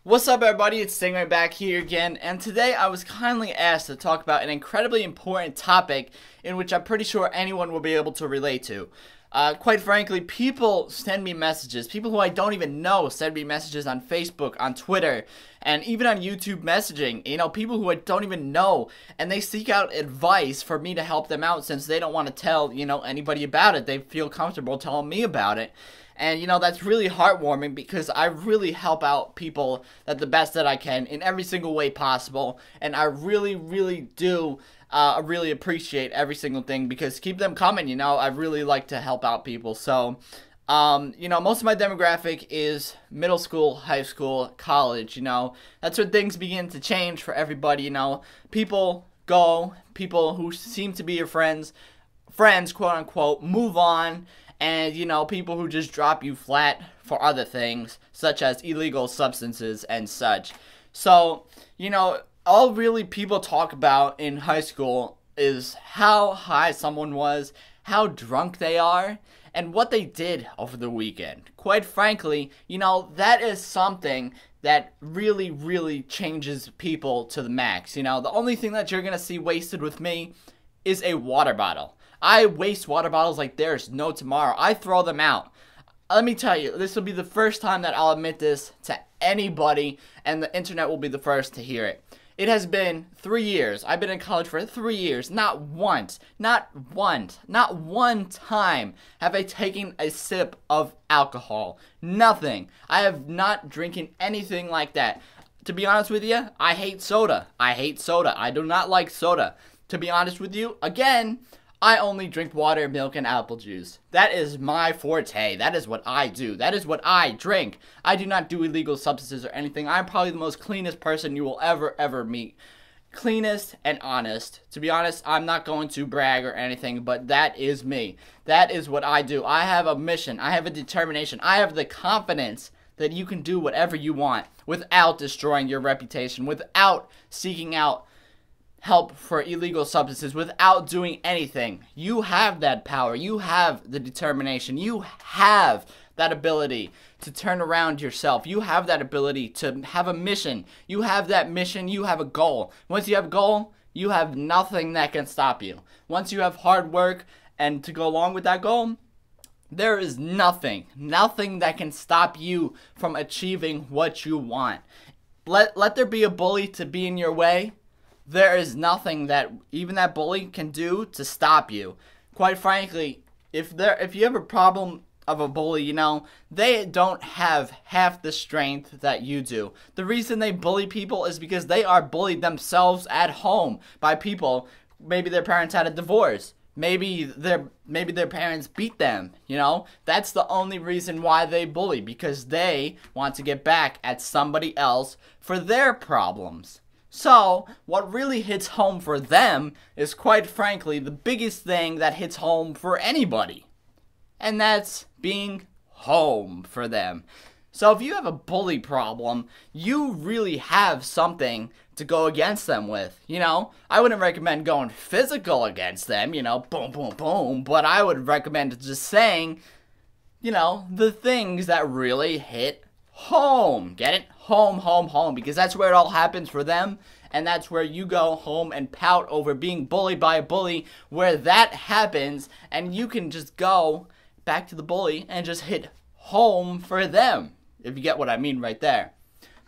What's up, everybody? It's Stingray back here again, and today I was kindly asked to talk about an incredibly important topic in which I'm pretty sure anyone will be able to relate to. Quite frankly, people send me messages. People who I don't even know send me messages on Facebook, on Twitter, and even on YouTube messaging. You know, people who I don't even know, and they seek out advice for me to help them out since they don't want to tell, anybody about it. They feel comfortable telling me about it. And, that's really heartwarming because I really help out people the best that I can in every single way possible. And I really, really do really appreciate every single thing because keep them coming, I really like to help out people. So, most of my demographic is middle school, high school, college, That's when things begin to change for everybody, People go, people who seem to be your friends, quote unquote, move on. And, people who just drop you flat for other things, such as illegal substances and such. So, all really people talk about in high school is how high someone was, how drunk they are, and what they did over the weekend. Quite frankly, that is something that really, really changes people to the max. The only thing that you're going to see wasted with me is a water bottle. I waste water bottles like there's no tomorrow. I throw them out. Let me tell you, this will be the first time that I'll admit this to anybody, and the internet will be the first to hear it. It has been 3 years. I've been in college for 3 years. Not one time have I taken a sip of alcohol. Nothing. I have not drinking anything like that. To be honest with you, I hate soda. I do not like soda. To be honest with you, again, I only drink water, milk, and apple juice. That is my forte. That is what I do. That is what I drink. I do not do illegal substances or anything. I'm probably the most cleanest person you will ever meet. Cleanest and honest. To be honest, I'm not going to brag or anything, but that is me. That is what I do. I have a mission. I have a determination. I have the confidence that you can do whatever you want without destroying your reputation, without seeking out help for illegal substances, without doing anything. You have that power. You have the determination. You have that ability to turn around yourself. You have that ability to have a mission. You have that mission. You have a goal. Once you have a goal, you have nothing that can stop you. Once you have hard work and to go along with that goal, there is nothing that can stop you from achieving what you want. Let there be a bully to be in your way. There is nothing that even that bully can do to stop you. Quite frankly, if you have a problem of a bully, they don't have half the strength that you do. The reason they bully people is because they are bullied themselves at home by people. Maybe their parents had a divorce. Maybe their parents beat them, That's the only reason why they bully, because they want to get back at somebody else for their problems. So, what really hits home for them is, quite frankly, the biggest thing that hits home for anybody. And that's being home for them. So, if you have a bully problem, you really have something to go against them with, I wouldn't recommend going physical against them, boom, boom, boom. But I would recommend just saying, the things that really hit home. Get it? Home. Because that's where it all happens for them. And that's where you go home and pout over being bullied by a bully, where that happens. And you can just go back to the bully and just hit home for them. If you get what I mean right there.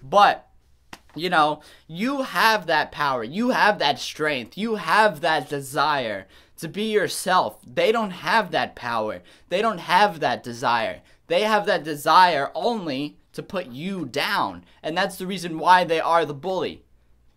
But, you have that power. You have that strength. You have that desire to be yourself. They don't have that power. They don't have that desire. They have that desire only to put you down. And that's the reason why they are the bully.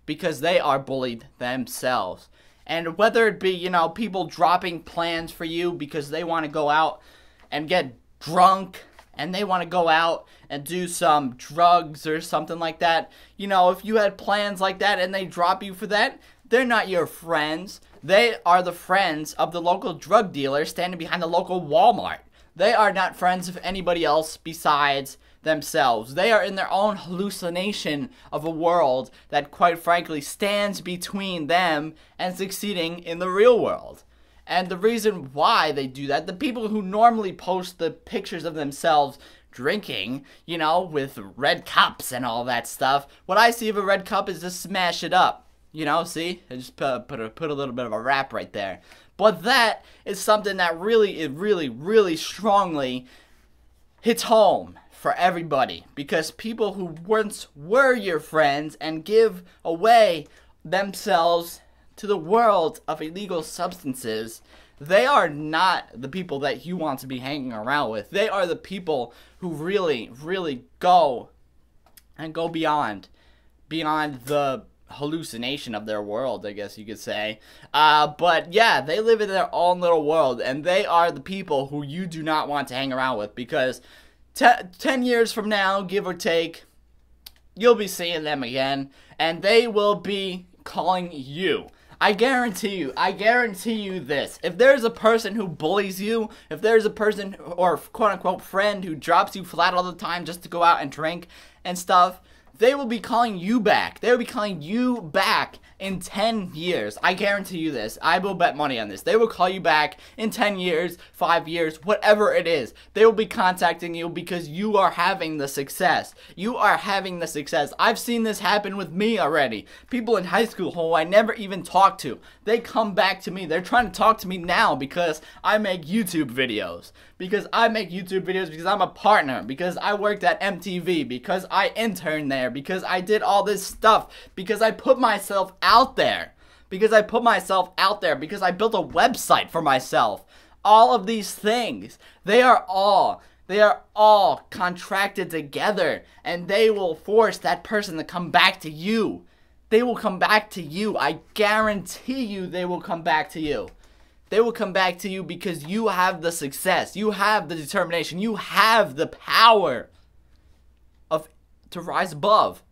Because they are bullied themselves. And whether it be, people dropping plans for you because they want to go out and get drunk, and they want to go out and do some drugs or something like that. If you had plans like that and they drop you for that, they're not your friends. They are the friends of the local drug dealer standing behind the local Walmart. They are not friends of anybody else besides themselves. They are in their own hallucination of a world that, quite frankly, stands between them and succeeding in the real world. And the reason why they do that, the people who normally post the pictures of themselves drinking, you know, with red cups and all that stuff. What I see of a red cup is to smash it up. You know, see? I just put a little bit of a rap right there. But that is something that really strongly hits home for everybody. Because people who once were your friends and give away themselves to the world of illegal substances, they are not the people that you want to be hanging around with. They are the people who really go beyond the hallucination of their world, I guess you could say. But yeah, they live in their own little world, and they are the people who you do not want to hang around with, because 10 years from now, give or take, you'll be seeing them again, and they will be calling you. I guarantee you this. If there's a person who bullies you, if there's a person or quote-unquote friend who drops you flat all the time just to go out and drink and stuff, they will be calling you back. They will be calling you back in 10 years. I guarantee you this. I will bet money on this. They will call you back in 10 years, 5 years, whatever it is. They will be contacting you because you are having the success. You are having the success. I've seen this happen with me already. People in high school who I never even talked to, they come back to me. They're trying to talk to me now because I make YouTube videos. Because I'm a partner. Because I worked at MTV. Because I interned there. Because I did all this stuff. Because I put myself out there. Because I built a website for myself. All of these things, they are all contracted together, and they will force that person to come back to you. They will come back to you. I guarantee you they will come back to you. They will come back to you because you have the success. You have the determination. You have the power to rise above.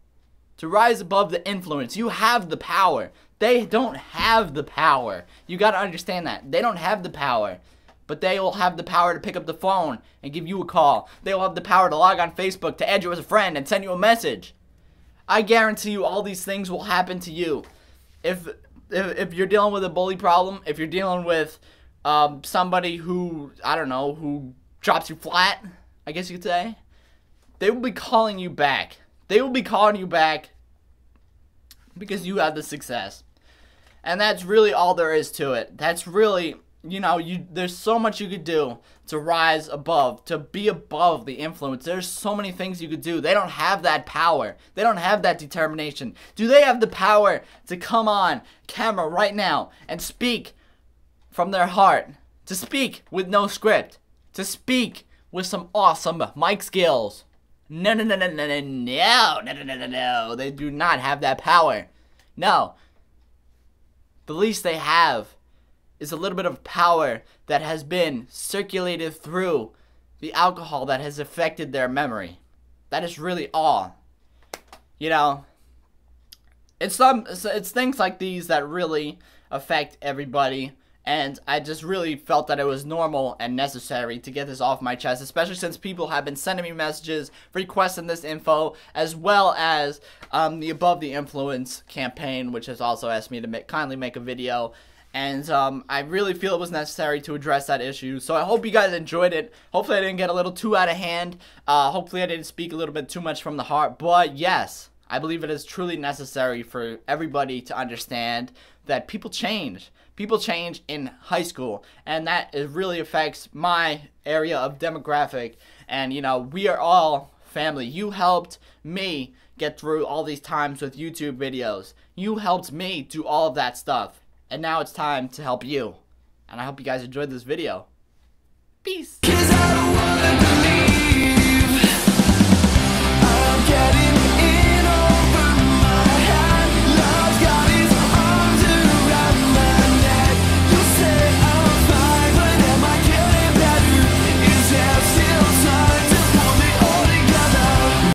To rise above the influence. You have the power. They don't have the power. You gotta understand that. They don't have the power. But they will have the power to pick up the phone and give you a call. They will have the power to log on Facebook, to add you as a friend, and send you a message. I guarantee you all these things will happen to you. If you're dealing with a bully problem, if you're dealing with somebody who, I don't know, who drops you flat, I guess you could say, they will be calling you back. They will be calling you back because you have the success. And that's really all there is to it. That's really, there's so much you could do to rise above, to be above the influence. There's so many things you could do. They don't have that power. They don't have that determination. Do they have the power to come on camera right now and speak from their heart? To speak with no script? To speak with some awesome mic skills? No. They do not have that power. No. The least they have is a little bit of power that has been circulated through the alcohol that has affected their memory. That is really all. It's things like these that really affect everybody. And I just really felt that it was normal and necessary to get this off my chest, especially since people have been sending me messages requesting this info, as well as the Above the Influence campaign, which has also asked me to kindly make a video. And I really feel it was necessary to address that issue. So I hope you guys enjoyed it. Hopefully I didn't get a little too out of hand. Hopefully I didn't speak a little bit too much from the heart. But yes, I believe it is truly necessary for everybody to understand that people change. People change in high school, and that really affects my area of demographic. And we are all family. You helped me get through all these times with YouTube videos. You helped me do all of that stuff, and now it's time to help you. And I hope you guys enjoyed this video. Peace.